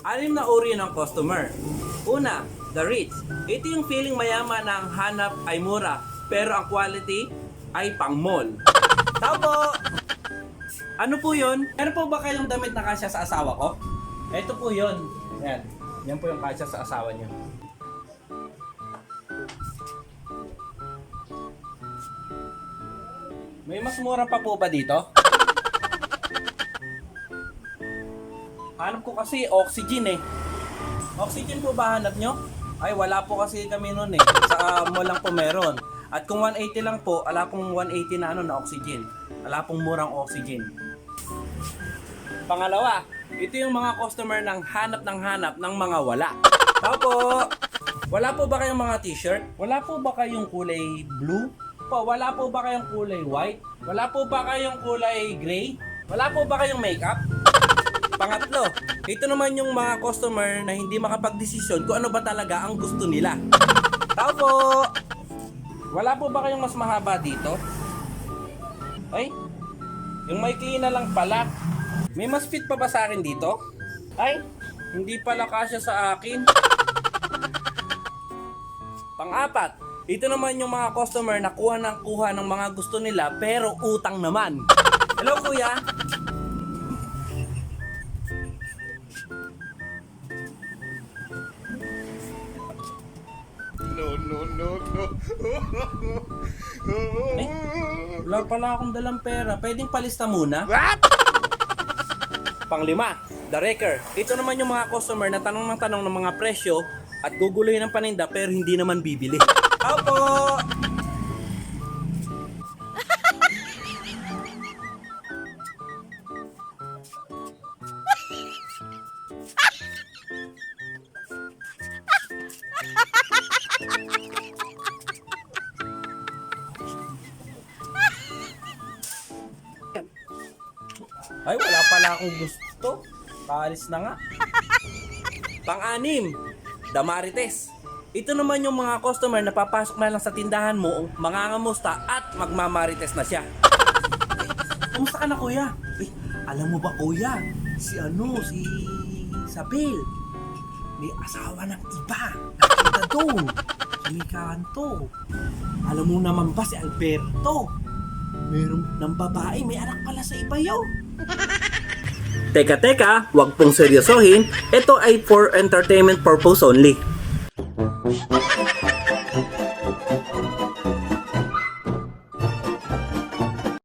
Anim na uri ng customer. Una, the rich. Ito yung feeling mayaman na ang hanap ay mura, pero ang quality ay pang mall. Tao po! Ano po yun? Meron po ba kayong damit na kasya sa asawa ko? Ito po yun. Yan. Yan po yung kasya sa asawa niyo. May mas mura pa po ba dito? Hanap ko kasi oxygen eh. Oxygen po ba hanap nyo? Ay wala po kasi kami nun eh. Sa mall lang po meron. At kung 180 lang po, wala pong 180 na na oxygen. Wala pong murang oxygen. Pangalawa, ito yung mga customer ng hanap ng mga wala. Tao po! Wala po ba kayong mga t-shirt? Wala po ba kayong kulay blue? Wala po ba kayong kulay white? Wala po ba kayong kulay gray? Wala po ba kayong makeup? Pangatlo, ito naman yung mga customer na hindi makapagdesisyon kung ano ba talaga ang gusto nila. Tao po! Wala po ba kayong mas mahaba dito? Ay, yung maikli na lang pala. May mas fit pa ba sa akin dito? Ay, hindi pala kasya sa akin. Pang-apat, ito naman yung mga customer na kuha ng mga gusto nila pero utang naman. Hello kuya? No. Eh, wala pala akong dalang pera. Pwedeng palista muna? What? Panglima, the wrecker. Ito naman yung mga customer na tanong ng mga presyo at guguluhin ng paninda pero hindi naman bibili. Opo! Ay, wala pala akong gusto. Kaalis na nga. Pang-anim, the marites. Ito naman yung mga customer na papasok na lang sa tindahan mo, mangangamusta at magmamarites na siya. Kumusta ka na kuya? Eh, alam mo ba kuya, si Isabel, may asawa ng iba. Nakita doon, sa may kanto. Alam mo naman ba si Alberto? Meron ng babae, may anak pala sa iba yun. Teka, wag pong seryosohin. Ito ay for entertainment purpose only.